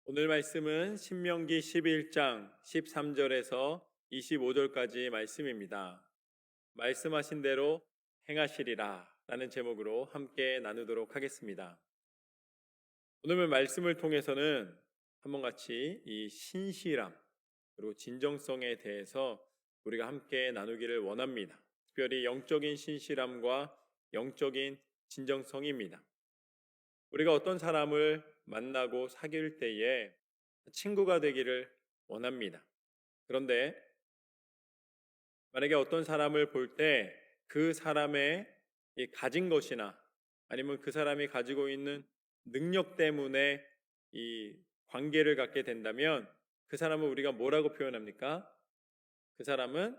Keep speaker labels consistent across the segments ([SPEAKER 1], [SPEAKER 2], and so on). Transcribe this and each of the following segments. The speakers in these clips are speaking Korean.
[SPEAKER 1] 오늘 말씀은 신명기 11장 13절에서 25절까지 말씀입니다. 말씀하신 대로 행하시리라 라는 제목으로 함께 나누도록 하겠습니다. 오늘 말씀을 통해서는 한번 같이 이 신실함 그리고 진정성에 대해서 우리가 함께 나누기를 원합니다. 특별히 영적인 신실함과 영적인 진정성입니다. 우리가 어떤 사람을 만나고 사귈 때에 친구가 되기를 원합니다. 그런데 만약에 어떤 사람을 볼 때 그 사람의 가진 것이나 아니면 그 사람이 가지고 있는 능력 때문에 이 관계를 갖게 된다면 그 사람은 우리가 뭐라고 표현합니까? 그 사람은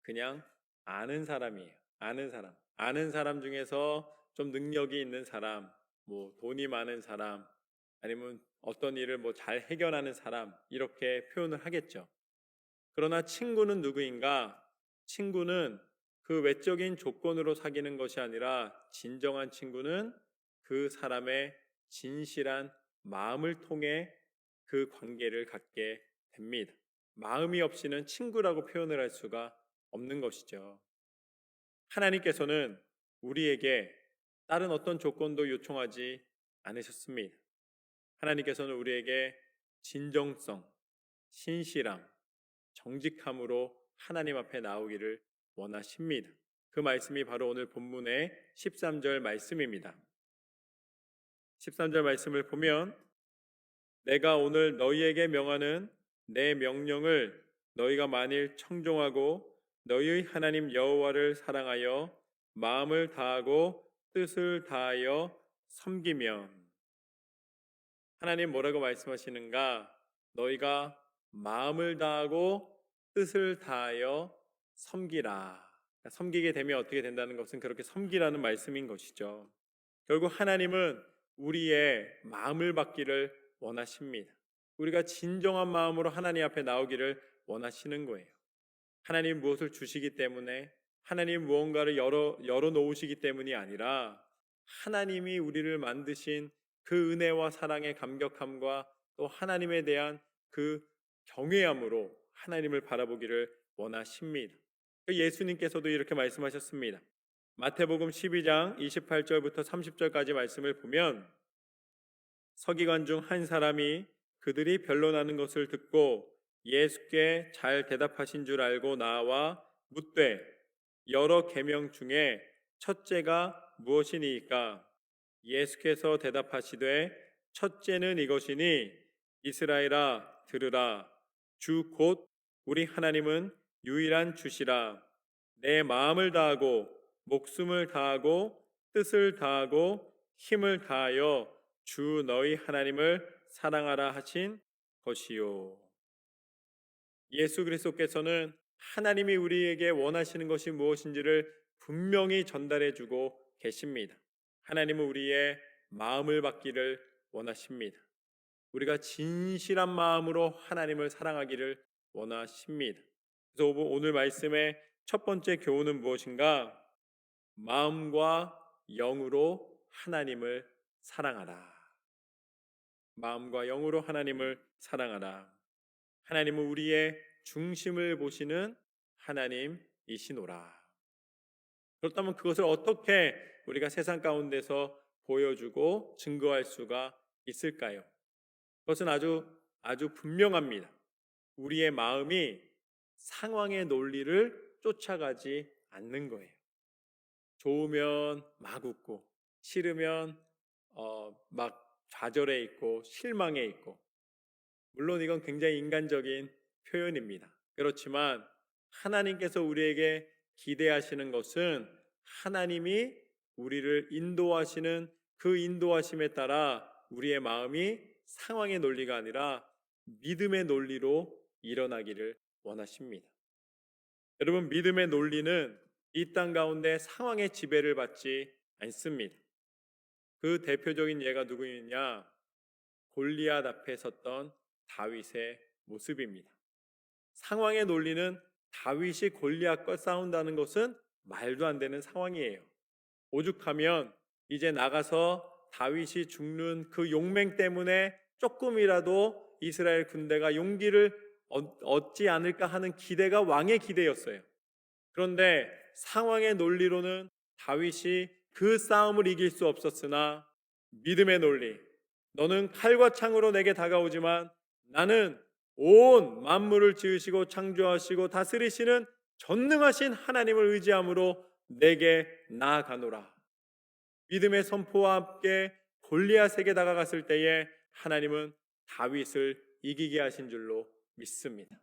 [SPEAKER 1] 그냥 아는 사람이에요. 아는 사람. 아는 사람 중에서 좀 능력이 있는 사람, 뭐 돈이 많은 사람, 아니면 어떤 일을 뭐 잘 해결하는 사람, 이렇게 표현을 하겠죠. 그러나 친구는 누구인가? 친구는 그 외적인 조건으로 사귀는 것이 아니라 진정한 친구는 그 사람의 진실한 마음을 통해 그 관계를 갖게 됩니다. 마음이 없이는 친구라고 표현을 할 수가 없는 것이죠. 하나님께서는 우리에게 다른 어떤 조건도 요청하지 않으셨습니다. 하나님께서는 우리에게 진정성, 신실함, 정직함으로 하나님 앞에 나오기를 원하십니다. 그 말씀이 바로 오늘 본문의 13절 말씀입니다. 13절 말씀을 보면 내가 오늘 너희에게 명하는 내 명령을 너희가 만일 청종하고 너희의 하나님 여호와를 사랑하여 마음을 다하고 뜻을 다하여 섬기면. 하나님 뭐라고 말씀하시는가? 너희가 마음을 다하고 뜻을 다하여 섬기라. 섬기게 되면 어떻게 된다는 것은 그렇게 섬기라는 말씀인 것이죠. 결국 하나님은 우리의 마음을 받기를 원하십니다. 우리가 진정한 마음으로 하나님 앞에 나오기를 원하시는 거예요. 하나님 무엇을 주시기 때문에, 하나님 무언가를 열어 놓으시기 때문이 아니라 하나님이 우리를 만드신 그 은혜와 사랑의 감격함과 또 하나님에 대한 그 경외함으로 하나님을 바라보기를 원하십니다. 예수님께서도 이렇게 말씀하셨습니다. 마태복음 12장 28절부터 30절까지 말씀을 보면 서기관 중 한 사람이 그들이 변론하는 것을 듣고 예수께 잘 대답하신 줄 알고 나와 묻되 여러 계명 중에 첫째가 무엇이니까? 예수께서 대답하시되 첫째는 이것이니 이스라엘아 들으라. 주 곧 우리 하나님은 유일한 주시라. 내 마음을 다하고 목숨을 다하고 뜻을 다하고 힘을 다하여 주 너희 하나님을 사랑하라 하신 것이요. 예수 그리스도께서는 하나님이 우리에게 원하시는 것이 무엇인지를 분명히 전달해 주고 계십니다. 하나님은 우리의 마음을 받기를 원하십니다. 우리가 진실한 마음으로 하나님을 사랑하기를 원하십니다. 그래서 오늘 말씀의 첫 번째 교훈은 무엇인가? 마음과 영으로 하나님을 사랑하라. 마음과 영으로 하나님을 사랑하라. 하나님은 우리의 중심을 보시는 하나님이시노라. 그렇다면 그것을 어떻게 우리가 세상 가운데서 보여주고 증거할 수가 있을까요? 그것은 아주 분명합니다. 우리의 마음이 상황의 논리를 쫓아가지 않는 거예요. 좋으면 막 웃고 싫으면 막 좌절해 있고 실망해 있고, 물론 이건 굉장히 인간적인 표현입니다. 그렇지만 하나님께서 우리에게 기대하시는 것은 하나님이 우리를 인도하시는 그 인도하심에 따라 우리의 마음이 상황의 논리가 아니라 믿음의 논리로 일어나기를 원하십니다. 여러분, 믿음의 논리는 이 땅 가운데 상황의 지배를 받지 않습니다. 그 대표적인 예가 누구이냐? 골리앗 앞에 섰던 다윗의 모습입니다. 상황의 논리는 다윗이 골리앗과 싸운다는 것은 말도 안 되는 상황이에요. 오죽하면 이제 나가서 다윗이 죽는 그 용맹 때문에 조금이라도 이스라엘 군대가 용기를 얻지 않을까 하는 기대가 왕의 기대였어요. 그런데 상황의 논리로는 다윗이 그 싸움을 이길 수 없었으나 믿음의 논리, 너는 칼과 창으로 내게 다가오지만 나는 온 만물을 지으시고 창조하시고 다스리시는 전능하신 하나님을 의지함으로 내게 나아가노라. 믿음의 선포와 함께 골리앗에게 다가갔을 때에 하나님은 다윗을 이기게 하신 줄로 믿습니다.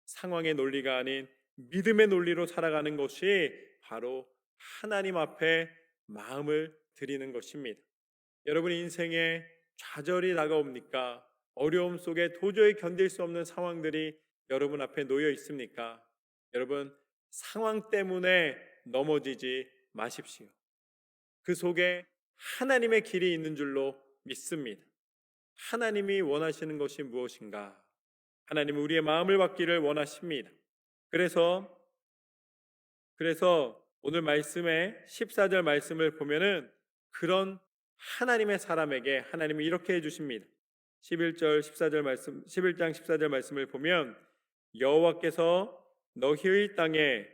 [SPEAKER 1] 상황의 논리가 아닌 믿음의 논리로 살아가는 것이 바로 하나님 앞에 마음을 드리는 것입니다. 여러분 인생에 좌절이 다가옵니까? 어려움 속에 도저히 견딜 수 없는 상황들이 여러분 앞에 놓여 있습니까? 여러분 상황 때문에 넘어지지 마십시오. 그 속에 하나님의 길이 있는 줄로 믿습니다. 하나님이 원하시는 것이 무엇인가? 하나님은 우리의 마음을 받기를 원하십니다. 그래서 오늘 말씀의 14절 말씀을 보면은 그런 하나님의 사람에게 하나님이 이렇게 해주십니다. 11장 14절 말씀을 보면 여호와께서 너희의 땅에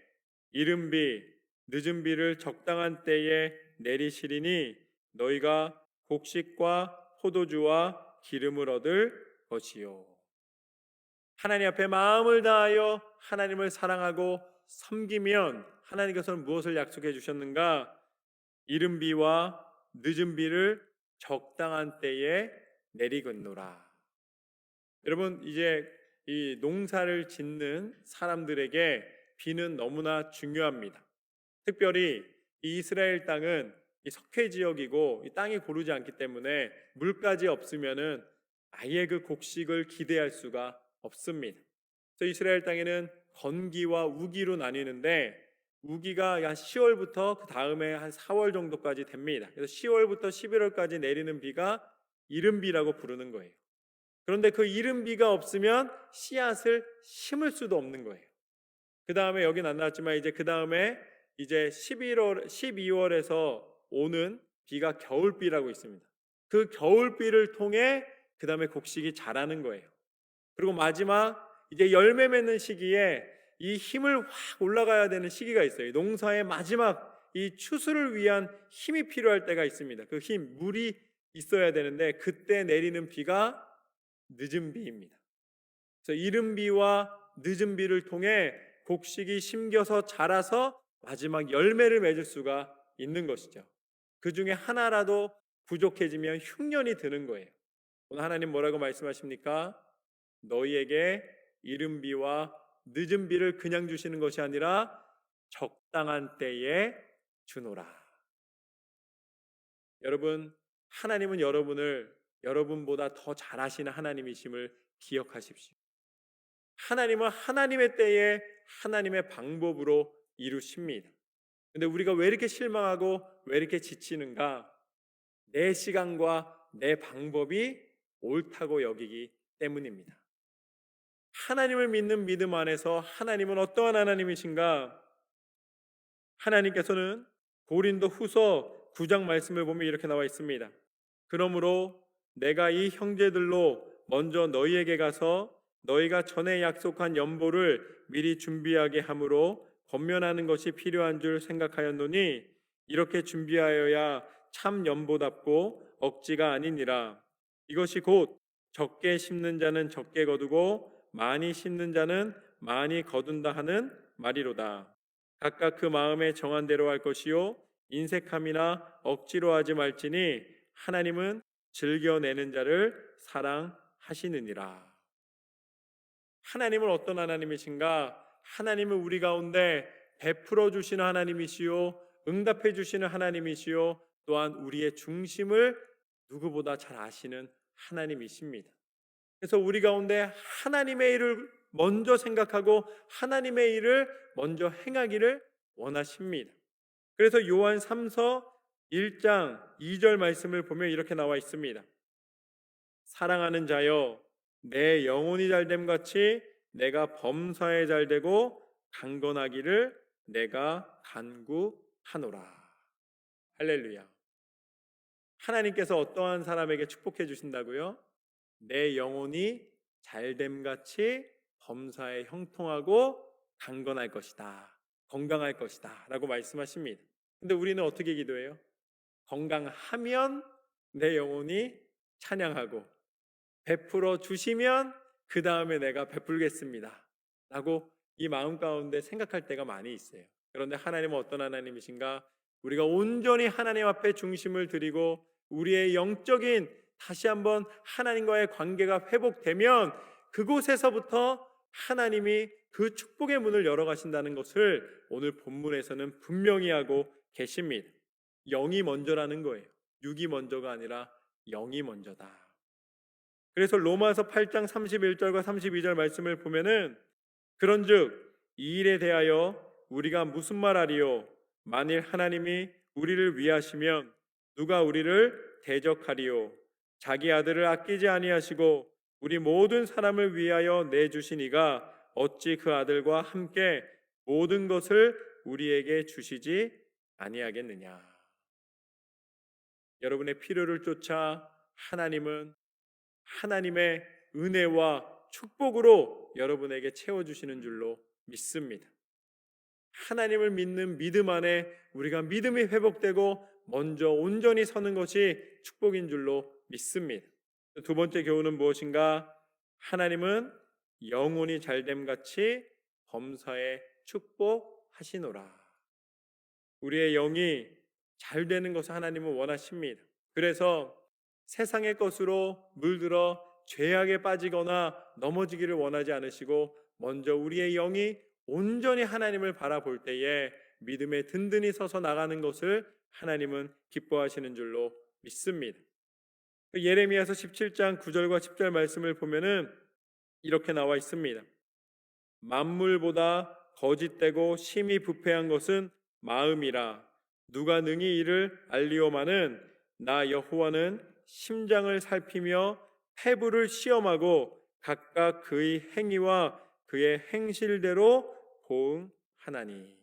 [SPEAKER 1] 이른 비 늦은 비를 적당한 때에 내리시리니 너희가 곡식과 포도주와 기름을 얻을 것이요. 하나님 앞에 마음을 다하여 하나님을 사랑하고 섬기면 하나님께서는 무엇을 약속해 주셨는가? 이른 비와 늦은 비를 적당한 때에 내리겠노라. 여러분 이제 이 농사를 짓는 사람들에게 비는 너무나 중요합니다. 특별히 이 이스라엘 땅은 이 석회 지역이고 이 땅이 고르지 않기 때문에 물까지 없으면은 아예 그 곡식을 기대할 수가 없습니다. 그래서 이스라엘 땅에는 건기와 우기로 나뉘는데 우기가 한 10월부터 그 다음에 한 4월 정도까지 됩니다. 그래서 10월부터 11월까지 내리는 비가 이른 비라고 부르는 거예요. 그런데 그 이른 비가 없으면 씨앗을 심을 수도 없는 거예요. 그 다음에 여긴 안 나왔지만 이제 그 다음에 이제 12월에서 오는 비가 겨울비라고 있습니다. 그 겨울비를 통해 그 다음에 곡식이 자라는 거예요. 그리고 마지막 이제 열매 맺는 시기에 이 힘을 확 올라가야 되는 시기가 있어요. 농사의 마지막 이 추수를 위한 힘이 필요할 때가 있습니다. 그 힘, 물이 있어야 되는데 그때 내리는 비가 늦은 비입니다. 그래서 이른 비와 늦은 비를 통해 곡식이 심겨서 자라서 마지막 열매를 맺을 수가 있는 것이죠. 그 중에 하나라도 부족해지면 흉년이 드는 거예요. 오늘 하나님 뭐라고 말씀하십니까? 너희에게 이른 비와 늦은 비를 그냥 주시는 것이 아니라 적당한 때에 주노라. 여러분, 하나님은 여러분을 여러분보다 더 잘하시는 하나님이심을 기억하십시오. 하나님은 하나님의 때에 하나님의 방법으로 이루십니다. 근데 우리가 왜 이렇게 실망하고 왜 이렇게 지치는가? 내 시간과 내 방법이 옳다고 여기기 때문입니다. 하나님을 믿는 믿음 안에서 하나님은 어떠한 하나님이신가? 하나님께서는 고린도 후서 9장 말씀을 보면 이렇게 나와 있습니다. 그러므로 내가 이 형제들로 먼저 너희에게 가서 너희가 전에 약속한 연보를 미리 준비하게 함으로 권면하는 것이 필요한 줄 생각하였노니 이렇게 준비하여야 참 연보답고 억지가 아니니라. 이것이 곧 적게 심는 자는 적게 거두고 많이 심는 자는 많이 거둔다 하는 말이로다. 각각 그 마음에 정한 대로 할 것이요 인색함이나 억지로 하지 말지니 하나님은 즐겨내는 자를 사랑하시느니라. 하나님은 어떤 하나님이신가? 하나님은 우리 가운데 베풀어 주시는 하나님이시요 응답해 주시는 하나님이시요 또한 우리의 중심을 누구보다 잘 아시는 하나님이십니다. 그래서 우리 가운데 하나님의 일을 먼저 생각하고 하나님의 일을 먼저 행하기를 원하십니다. 그래서 요한 3서 1장 2절 말씀을 보면 이렇게 나와 있습니다. 사랑하는 자여 내 영혼이 잘됨 같이 내가 범사에 잘되고 강건하기를 내가 간구하노라. 할렐루야. 하나님께서 어떠한 사람에게 축복해 주신다고요? 내 영혼이 잘됨같이 범사에 형통하고 강건할 것이다. 건강할 것이다. 라고 말씀하십니다. 근데 우리는 어떻게 기도해요? 건강하면 내 영혼이 찬양하고 베풀어 주시면 그 다음에 내가 베풀겠습니다. 라고 이 마음 가운데 생각할 때가 많이 있어요. 그런데 하나님은 어떤 하나님이신가? 우리가 온전히 하나님 앞에 중심을 드리고 우리의 영적인 다시 한번 하나님과의 관계가 회복되면 그곳에서부터 하나님이 그 축복의 문을 열어 가신다는 것을 오늘 본문에서는 분명히 하고 계십니다. 영이 먼저라는 거예요. 육이 먼저가 아니라 영이 먼저다. 그래서 로마서 8장 31절과 32절 말씀을 보면은 그런즉 이 일에 대하여 우리가 무슨 말하리요? 만일 하나님이 우리를 위하시면 누가 우리를 대적하리요? 자기 아들을 아끼지 아니하시고 우리 모든 사람을 위하여 내주신 이가 어찌 그 아들과 함께 모든 것을 우리에게 주시지 아니하겠느냐? 여러분의 필요를 쫓아 하나님은 하나님의 은혜와 축복으로 여러분에게 채워주시는 줄로 믿습니다. 하나님을 믿는 믿음 안에 우리가 믿음이 회복되고 먼저 온전히 서는 것이 축복인 줄로 믿습니다. 두 번째 교훈은 무엇인가? 하나님은 영혼이 잘됨같이 범사에 축복하시노라. 우리의 영이 잘 되는 것을 하나님은 원하십니다. 그래서 세상의 것으로 물들어 죄악에 빠지거나 넘어지기를 원하지 않으시고 먼저 우리의 영이 온전히 하나님을 바라볼 때에 믿음에 든든히 서서 나가는 것을 하나님은 기뻐하시는 줄로 믿습니다. 예레미야서 17장 9절과 10절 말씀을 보면은 이렇게 나와 있습니다. 만물보다 거짓되고 심히 부패한 것은 마음이라. 누가 능히 이를 알리오마는 나 여호와는 심장을 살피며 태부를 시험하고 각각 그의 행위와 그의 행실대로 보응하나니.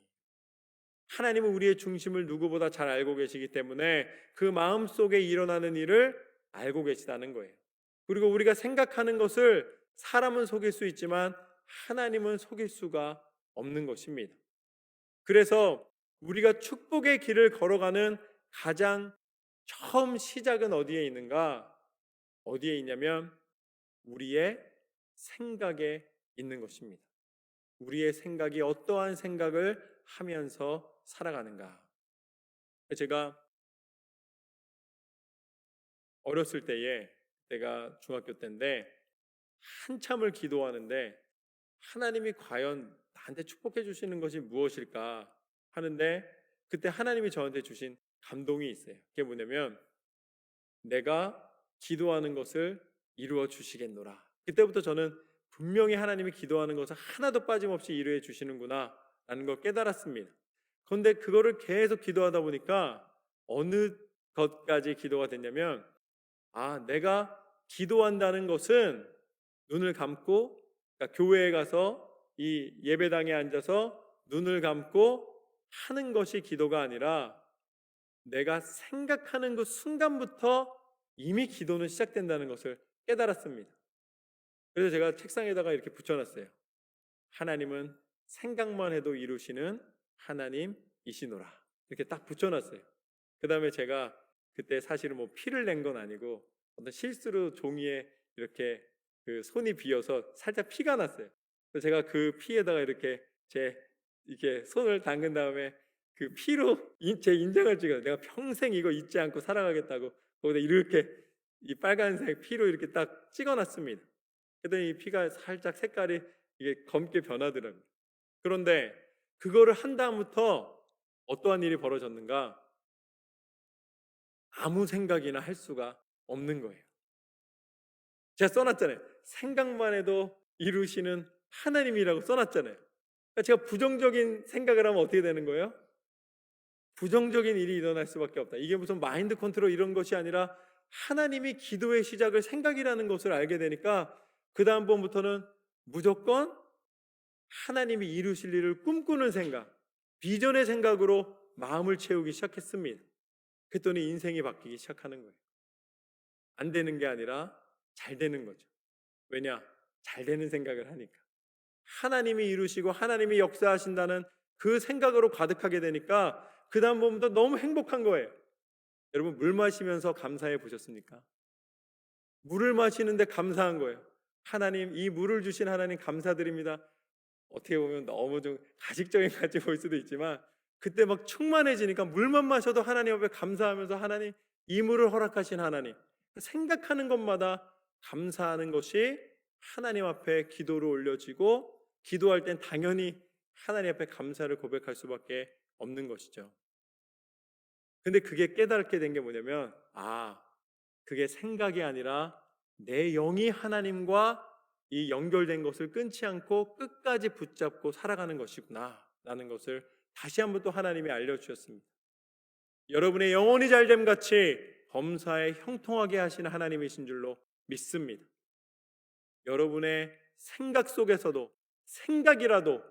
[SPEAKER 1] 하나님은 우리의 중심을 누구보다 잘 알고 계시기 때문에 그 마음속에 일어나는 일을 알고 계시다는 거예요. 그리고 우리가 생각하는 것을 사람은 속일 수 있지만 하나님은 속일 수가 없는 것입니다. 그래서 우리가 축복의 길을 걸어가는 가장 처음 시작은 어디에 있는가? 어디에 있냐면 우리의 생각에 있는 것입니다. 우리의 생각이 어떠한 생각을 하면서 살아가는가? 제가 어렸을 때에 내가 중학교 때인데 한참을 기도하는데 하나님이 과연 나한테 축복해 주시는 것이 무엇일까 하는데 그때 하나님이 저한테 주신 감동이 있어요. 그게 뭐냐면 내가 기도하는 것을 이루어 주시겠노라. 그때부터 저는 분명히 하나님이 기도하는 것을 하나도 빠짐없이 이루어 주시는구나 라는 걸 깨달았습니다. 그런데 그거를 계속 기도하다 보니까 어느 것까지 기도가 됐냐면 내가 기도한다는 것은 눈을 감고 그러니까 교회에 가서 이 예배당에 앉아서 눈을 감고 하는 것이 기도가 아니라 내가 생각하는 그 순간부터 이미 기도는 시작된다는 것을 깨달았습니다. 그래서 제가 책상에다가 이렇게 붙여놨어요. 하나님은 생각만 해도 이루시는 하나님이시노라. 이렇게 딱 붙여놨어요. 그 다음에 제가 그때 사실은 뭐 피를 낸 건 아니고 어떤 실수로 종이에 이렇게 그 손이 비어서 살짝 피가 났어요. 그래서 제가 그 피에다가 이렇게 이렇게 손을 담근 다음에 그 피로 제 인장을 찍어요. 내가 평생 이거 잊지 않고 살아가겠다고 거기다 이렇게 이 빨간색 피로 이렇게 딱 찍어놨습니다. 그랬더니 이 피가 살짝 색깔이 이게 검게 변하더라고요. 그런데 그거를 한 다음부터 어떠한 일이 벌어졌는가? 아무 생각이나 할 수가 없는 거예요. 제가 써놨잖아요. 생각만 해도 이루시는 하나님이라고 써놨잖아요. 그러니까 제가 부정적인 생각을 하면 어떻게 되는 거예요? 부정적인 일이 일어날 수밖에 없다. 이게 무슨 마인드 컨트롤 이런 것이 아니라 하나님이 기도의 시작을 생각이라는 것을 알게 되니까 그 다음번부터는 무조건 하나님이 이루실 일을 꿈꾸는 생각, 비전의 생각으로 마음을 채우기 시작했습니다. 그랬더니 인생이 바뀌기 시작하는 거예요. 안 되는 게 아니라 잘 되는 거죠. 왜냐? 잘 되는 생각을 하니까. 하나님이 이루시고 하나님이 역사하신다는 그 생각으로 가득하게 되니까 그 다음 부분도 너무 행복한 거예요. 여러분 물 마시면서 감사해 보셨습니까? 물을 마시는데 감사한 거예요. 하나님, 이 물을 주신 하나님 감사드립니다. 어떻게 보면 너무 좀 가식적인 같이 보일 수도 있지만 그때 막 충만해지니까 물만 마셔도 하나님 앞에 감사하면서 하나님, 이 물을 허락하신 하나님, 생각하는 것마다 감사하는 것이 하나님 앞에 기도로 올려지고 기도할 땐 당연히 하나님 앞에 감사를 고백할 수밖에 없는 것이죠. 근데 그게 깨닫게 된 게 뭐냐면 그게 생각이 아니라 내 영이 하나님과 이 연결된 것을 끊지 않고 끝까지 붙잡고 살아가는 것이구나 라는 것을 다시 한번 또 하나님이 알려주셨습니다. 여러분의 영혼이 잘됨 같이 범사에 형통하게 하시는 하나님이신 줄로 믿습니다. 여러분의 생각 속에서도 생각이라도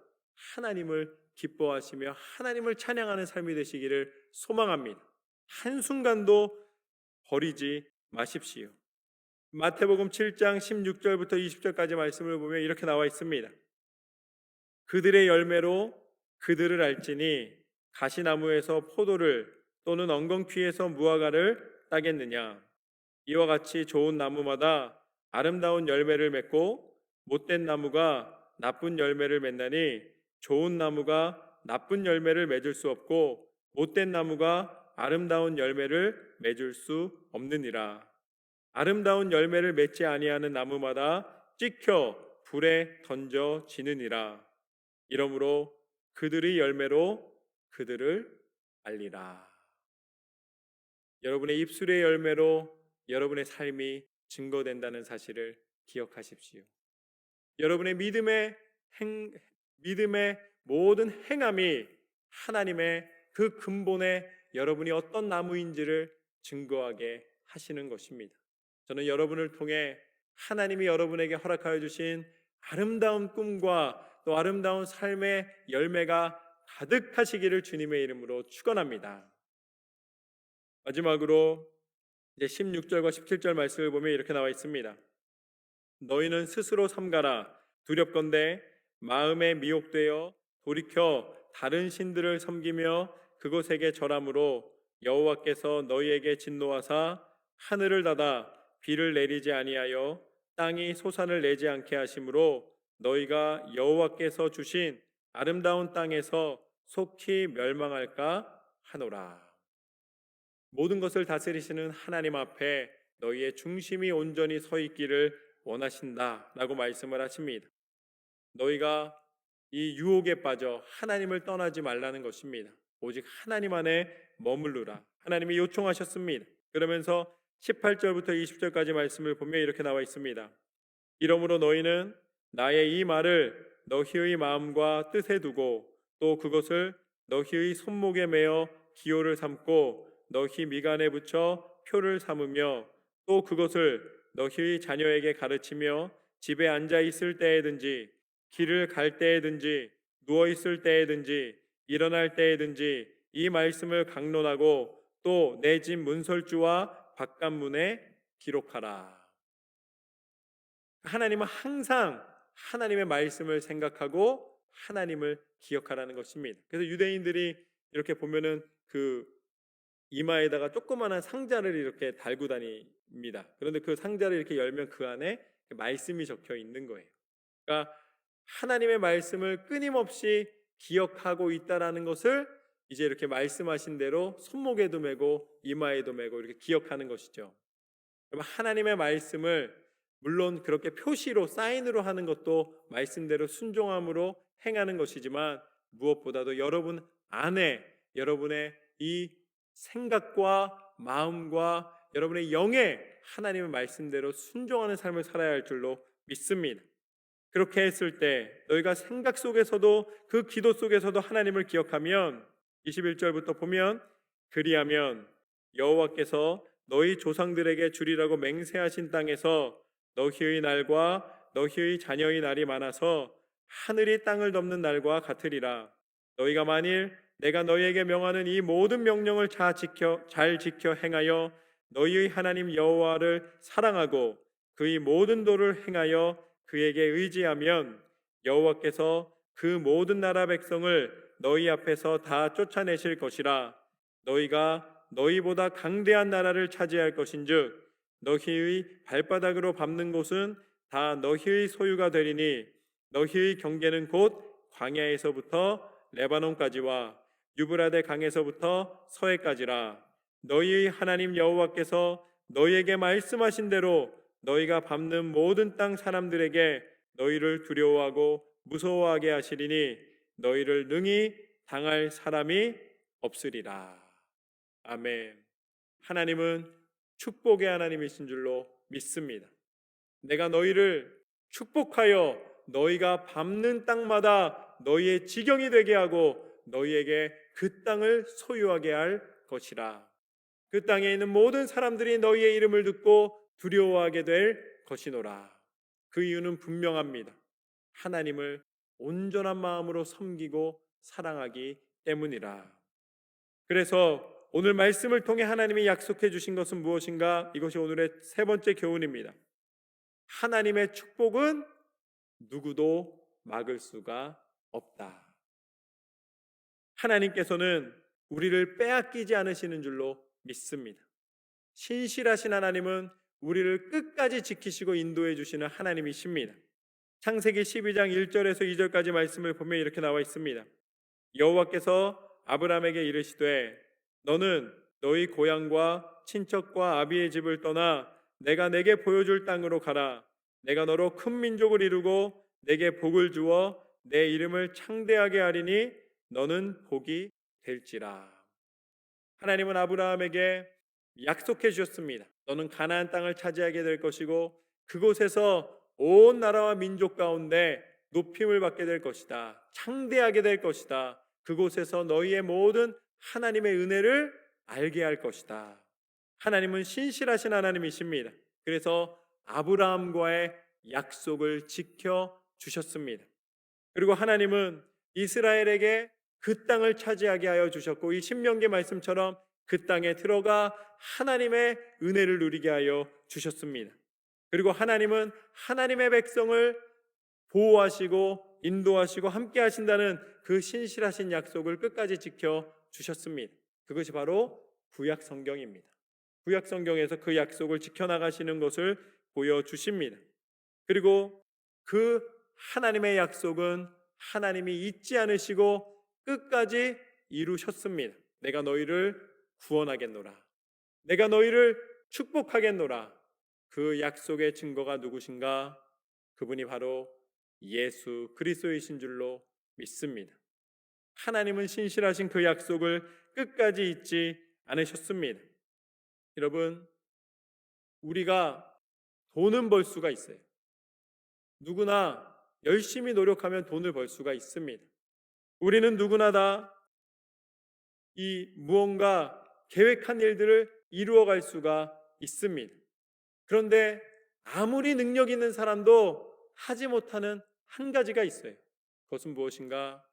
[SPEAKER 1] 하나님을 기뻐하시며 하나님을 찬양하는 삶이 되시기를 소망합니다. 한순간도 버리지 마십시오. 마태복음 7장 16절부터 20절까지 말씀을 보면 이렇게 나와 있습니다. 그들의 열매로 그들을 알지니 가시나무에서 포도를 또는 엉겅퀴에서 무화과를 따겠느냐. 이와 같이 좋은 나무마다 아름다운 열매를 맺고 못된 나무가 나쁜 열매를 맺나니 좋은 나무가 나쁜 열매를 맺을 수 없고 못된 나무가 아름다운 열매를 맺을 수 없느니라. 아름다운 열매를 맺지 아니하는 나무마다 찍혀 불에 던져지느니라. 이러므로 그들의 열매로 그들을 알리라. 여러분의 입술의 열매로 여러분의 삶이 증거된다는 사실을 기억하십시오. 여러분의 믿음의 모든 행함이 하나님의 그 근본에 여러분이 어떤 나무인지를 증거하게 하시는 것입니다. 저는 여러분을 통해 하나님이 여러분에게 허락하여 주신 아름다운 꿈과 또 아름다운 삶의 열매가 가득하시기를 주님의 이름으로 축원합니다. 마지막으로 이제 16절과 17절 말씀을 보면 이렇게 나와 있습니다. 너희는 스스로 삼가라. 두렵건대 마음에 미혹되어 돌이켜 다른 신들을 섬기며 그곳에게 절함으로 여호와께서 너희에게 진노하사 하늘을 닫아 비를 내리지 아니하여 땅이 소산을 내지 않게 하심으로 너희가 여호와께서 주신 아름다운 땅에서 속히 멸망할까 하노라. 모든 것을 다스리시는 하나님 앞에 너희의 중심이 온전히 서 있기를 원하신다라고 말씀을 하십니다. 너희가 이 유혹에 빠져 하나님을 떠나지 말라는 것입니다. 오직 하나님 안에 머무르라. 하나님이 요청하셨습니다. 그러면서 18절부터 20절까지 말씀을 보면 이렇게 나와 있습니다. 이러므로 너희는 나의 이 말을 너희의 마음과 뜻에 두고 또 그것을 너희의 손목에 매어 기호를 삼고 너희 미간에 붙여 표를 삼으며 또 그것을 너희의 자녀에게 가르치며 집에 앉아 있을 때에든지 길을 갈 때에든지 누워 있을 때에든지 일어날 때에든지 이 말씀을 강론하고 또 내 집 문설주와 바깥문에 기록하라. 하나님은 항상 하나님의 말씀을 생각하고 하나님을 기억하라는 것입니다. 그래서 유대인들이 이렇게 보면은 그 이마에다가 조그마한 상자를 이렇게 달고 다닙니다. 그런데 그 상자를 이렇게 열면 그 안에 말씀이 적혀 있는 거예요. 그러니까 하나님의 말씀을 끊임없이 기억하고 있다라는 것을 이제 이렇게 말씀하신 대로 손목에도 메고 이마에도 메고 이렇게 기억하는 것이죠. 그럼 하나님의 말씀을 물론 그렇게 표시로 사인으로 하는 것도 말씀대로 순종함으로 행하는 것이지만 무엇보다도 여러분 안에 여러분의 이 생각과 마음과 여러분의 영에 하나님의 말씀대로 순종하는 삶을 살아야 할 줄로 믿습니다. 그렇게 했을 때 너희가 생각 속에서도 그 기도 속에서도 하나님을 기억하면 21절부터 보면 그리하면 여호와께서 너희 조상들에게 주리라고 맹세하신 땅에서 너희의 날과 너희의 자녀의 날이 많아서 하늘이 땅을 덮는 날과 같으리라. 너희가 만일 내가 너희에게 명하는 이 모든 명령을 잘 지켜 행하여 너희의 하나님 여호와를 사랑하고 그의 모든 도를 행하여 그에게 의지하면 여호와께서 그 모든 나라 백성을 너희 앞에서 다 쫓아내실 것이라. 너희가 너희보다 강대한 나라를 차지할 것인즉 너희의 발바닥으로 밟는 곳은 다 너희의 소유가 되리니 너희의 경계는 곧 광야에서부터 레바논까지와 유브라데 강에서부터 서해까지라. 너희의 하나님 여호와께서 너희에게 말씀하신 대로 너희가 밟는 모든 땅 사람들에게 너희를 두려워하고 무서워하게 하시리니 너희를 능히 당할 사람이 없으리라. 아멘. 하나님은 축복의 하나님이신 줄로 믿습니다. 내가 너희를 축복하여 너희가 밟는 땅마다 너희의 지경이 되게 하고 너희에게 그 땅을 소유하게 할 것이라. 그 땅에 있는 모든 사람들이 너희의 이름을 듣고 두려워하게 될 것이노라. 그 이유는 분명합니다. 하나님을 온전한 마음으로 섬기고 사랑하기 때문이라. 그래서 오늘 말씀을 통해 하나님이 약속해 주신 것은 무엇인가? 이것이 오늘의 세 번째 교훈입니다. 하나님의 축복은 누구도 막을 수가 없다. 하나님께서는 우리를 빼앗기지 않으시는 줄로 믿습니다. 신실하신 하나님은 우리를 끝까지 지키시고 인도해 주시는 하나님이십니다. 창세기 12장 1절에서 2절까지 말씀을 보면 이렇게 나와 있습니다. 여호와께서 아브라함에게 이르시되 너는 너희 고향과 친척과 아비의 집을 떠나 내가 내게 보여줄 땅으로 가라. 내가 너로 큰 민족을 이루고 내게 복을 주어 내 이름을 창대하게 하리니 너는 복이 될지라. 하나님은 아브라함에게 약속해 주셨습니다. 너는 가나안 땅을 차지하게 될 것이고 그곳에서 온 나라와 민족 가운데 높임을 받게 될 것이다. 창대하게 될 것이다. 그곳에서 너희의 모든 하나님의 은혜를 알게 할 것이다. 하나님은 신실하신 하나님이십니다. 그래서 아브라함과의 약속을 지켜 주셨습니다. 그리고 하나님은 이스라엘에게 그 땅을 차지하게 하여 주셨고 이 신명기 말씀처럼 그 땅에 들어가 하나님의 은혜를 누리게 하여 주셨습니다. 그리고 하나님은 하나님의 백성을 보호하시고 인도하시고 함께 하신다는 그 신실하신 약속을 끝까지 지켜 주셨습니다. 그것이 바로 구약 성경입니다. 구약 성경에서 그 약속을 지켜나가시는 것을 보여주십니다. 그리고 그 하나님의 약속은 하나님이 잊지 않으시고 끝까지 이루셨습니다. 내가 너희를 구원하겠노라. 내가 너희를 축복하겠노라. 그 약속의 증거가 누구신가? 그분이 바로 예수 그리스도이신 줄로 믿습니다. 하나님은 신실하신 그 약속을 끝까지 잊지 않으셨습니다. 여러분, 우리가 돈은 벌 수가 있어요. 누구나 열심히 노력하면 돈을 벌 수가 있습니다. 우리는 누구나 다 이 무언가 계획한 일들을 이루어갈 수가 있습니다. 그런데 아무리 능력 있는 사람도 하지 못하는 한 가지가 있어요. 그것은 무엇인가?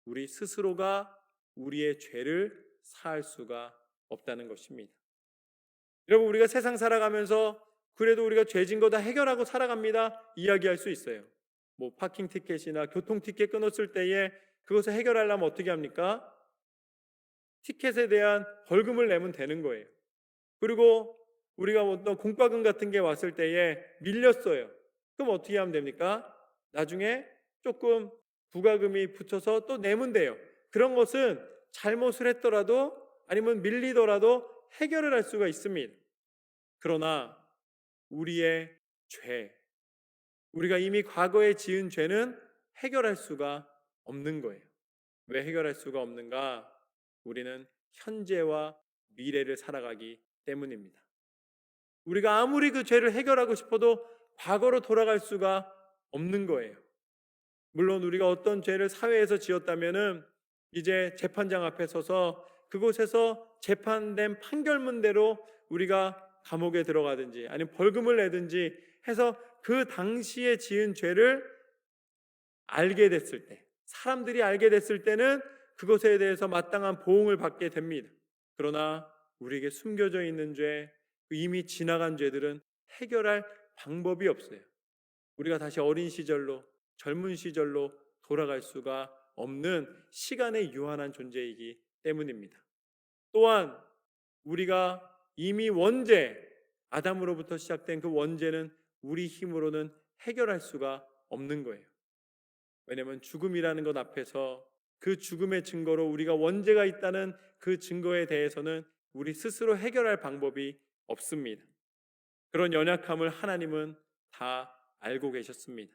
[SPEAKER 1] 우리 스스로가 우리의 죄를 사할 수가 없다는 것입니다. 여러분, 우리가 세상 살아가면서 그래도 우리가 죄진 거 다 해결하고 살아갑니다 이야기할 수 있어요. 뭐 파킹 티켓이나 교통 티켓 끊었을 때에 그것을 해결하려면 어떻게 합니까? 티켓에 대한 벌금을 내면 되는 거예요. 그리고 우리가 어떤 공과금 같은 게 왔을 때에 밀렸어요. 그럼 어떻게 하면 됩니까? 나중에 조금 부가금이 붙여서 또 내면 돼요. 그런 것은 잘못을 했더라도 아니면 밀리더라도 해결을 할 수가 있습니다. 그러나 우리의 죄, 우리가 이미 과거에 지은 죄는 해결할 수가 없는 거예요. 왜 해결할 수가 없는가? 우리는 현재와 미래를 살아가기 때문입니다. 우리가 아무리 그 죄를 해결하고 싶어도 과거로 돌아갈 수가 없는 거예요. 물론 우리가 어떤 죄를 사회에서 지었다면은 이제 재판장 앞에 서서 그곳에서 재판된 판결문대로 우리가 감옥에 들어가든지 아니면 벌금을 내든지 해서 그 당시에 지은 죄를 알게 됐을 때, 사람들이 알게 됐을 때는 그것에 대해서 마땅한 보응을 받게 됩니다. 그러나 우리에게 숨겨져 있는 죄, 이미 지나간 죄들은 해결할 방법이 없어요. 우리가 다시 어린 시절로, 젊은 시절로 돌아갈 수가 없는 시간의 유한한 존재이기 때문입니다. 또한 우리가 이미 원죄, 아담으로부터 시작된 그 원죄는 우리 힘으로는 해결할 수가 없는 거예요. 왜냐하면 죽음이라는 것 앞에서 그 죽음의 증거로 우리가 원죄가 있다는 그 증거에 대해서는 우리 스스로 해결할 방법이 없습니다. 그런 연약함을 하나님은 다 알고 계셨습니다.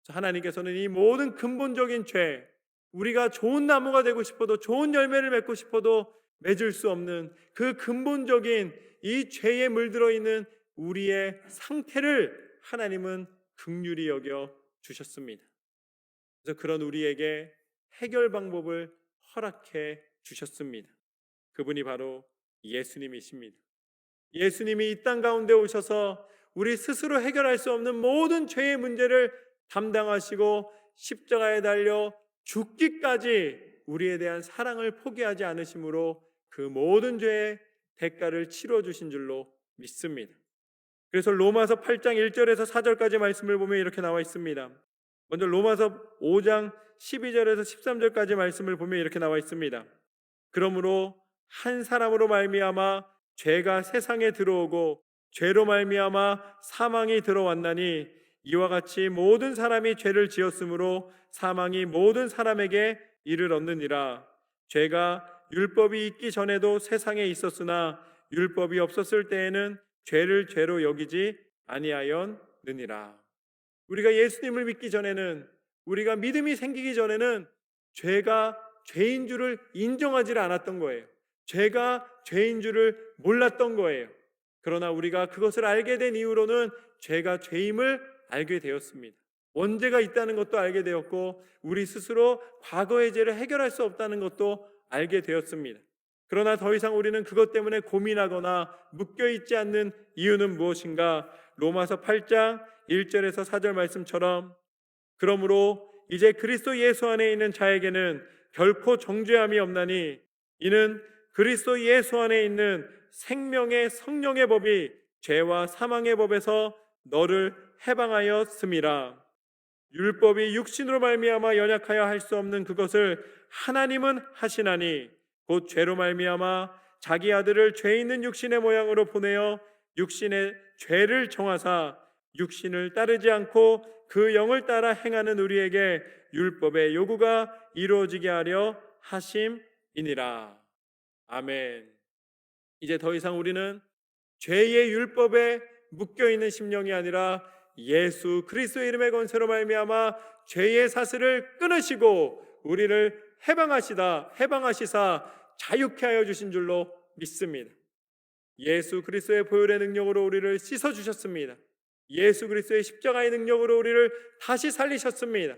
[SPEAKER 1] 하나님께서는 이 모든 근본적인 죄, 우리가 좋은 나무가 되고 싶어도, 좋은 열매를 맺고 싶어도 맺을 수 없는 그 근본적인 이 죄에 물들어 있는 우리의 상태를 하나님은 긍휼히 여겨 주셨습니다. 그래서 그런 우리에게 해결 방법을 허락해 주셨습니다. 그분이 바로 예수님이십니다. 예수님이 이 땅 가운데 오셔서 우리 스스로 해결할 수 없는 모든 죄의 문제를 담당하시고 십자가에 달려 죽기까지 우리에 대한 사랑을 포기하지 않으심으로 그 모든 죄의 대가를 치러 주신 줄로 믿습니다. 그래서 로마서 8장 1절에서 4절까지 말씀을 보면 이렇게 나와 있습니다. 먼저 로마서 5장 12절에서 13절까지 말씀을 보면 이렇게 나와 있습니다. 그러므로 한 사람으로 말미암아 죄가 세상에 들어오고 죄로 말미암아 사망이 들어왔나니 이와 같이 모든 사람이 죄를 지었으므로 사망이 모든 사람에게 이르렀느니라. 죄가 율법이 있기 전에도 세상에 있었으나 율법이 없었을 때에는 죄를 죄로 여기지 아니하였느니라. 우리가 예수님을 믿기 전에는, 우리가 믿음이 생기기 전에는 죄가 죄인 줄을 인정하지 않았던 거예요. 죄가 죄인 줄을 몰랐던 거예요. 그러나 우리가 그것을 알게 된 이후로는 죄가 죄임을 알게 되었습니다. 원죄가 있다는 것도 알게 되었고 우리 스스로 과거의 죄를 해결할 수 없다는 것도 알게 되었습니다. 그러나 더 이상 우리는 그것 때문에 고민하거나 묶여있지 않는 이유는 무엇인가? 로마서 8장 1절에서 4절 말씀처럼 그러므로 이제 그리스도 예수 안에 있는 자에게는 결코 정죄함이 없나니 이는 그리스도 예수 안에 있는 생명의 성령의 법이 죄와 사망의 법에서 너를 해방하였음이라. 율법이 육신으로 말미암아 연약하여 할 수 없는 그것을 하나님은 하시나니 곧 죄로 말미암아 자기 아들을 죄 있는 육신의 모양으로 보내어 육신의 죄를 정하사 육신을 따르지 않고 그 영을 따라 행하는 우리에게 율법의 요구가 이루어지게 하려 하심이니라. 아멘. 이제 더 이상 우리는 죄의 율법에 묶여있는 심령이 아니라 예수 그리스도의 이름의 권세로 말미암아 죄의 사슬을 끊으시고 우리를 해방하시사 자유케 하여 주신 줄로 믿습니다. 예수 그리스도의 보혈의 능력으로 우리를 씻어주셨습니다. 예수 그리스도의 십자가의 능력으로 우리를 다시 살리셨습니다.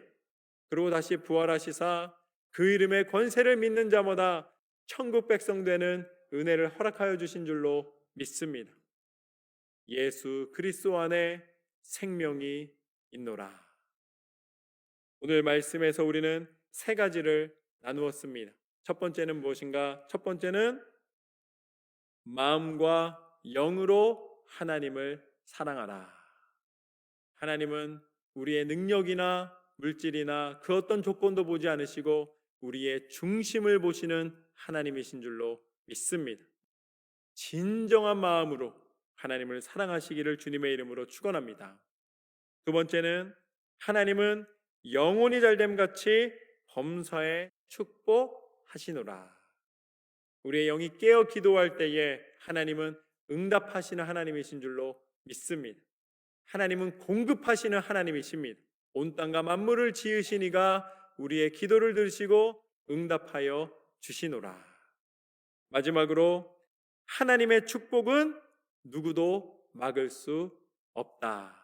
[SPEAKER 1] 그리고 다시 부활하시사 그 이름의 권세를 믿는 자마다 천국 백성 되는 은혜를 허락하여 주신 줄로 믿습니다. 예수 그리스도 안에 생명이 있노라. 오늘 말씀에서 우리는 세 가지를 나누었습니다. 첫 번째는 무엇인가? 첫 번째는 마음과 영으로 하나님을 사랑하라. 하나님은 우리의 능력이나 물질이나 그 어떤 조건도 보지 않으시고 우리의 중심을 보시는 하나님이신 줄로 믿습니다. 진정한 마음으로 하나님을 사랑하시기를 주님의 이름으로 축원합니다. 두 번째는 하나님은 영혼이 잘됨 같이 범사에 축복하시노라. 우리의 영이 깨어 기도할 때에 하나님은 응답하시는 하나님이신 줄로 믿습니다. 하나님은 공급하시는 하나님이십니다. 온 땅과 만물을 지으신 이가 우리의 기도를 들으시고 응답하여 주시노라. 마지막으로 하나님의 축복은 누구도 막을 수 없다.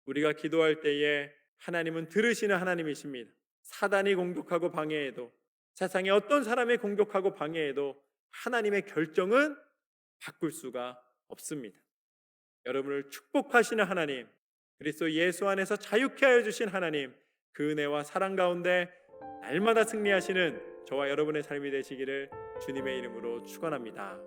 [SPEAKER 1] 우리가 기도할 때에 하나님은 들으시는 하나님이십니다. 사단이 공격하고 방해해도, 세상에 어떤 사람이 공격하고 방해해도 하나님의 결정은 바꿀 수가 없습니다. 여러분을 축복하시는 하나님, 그리스도 예수 안에서 자유케 하여 주신 하나님, 그 은혜와 사랑 가운데 날마다 승리하시는 저와 여러분의 삶이 되시기를 주님의 이름으로 축원합니다.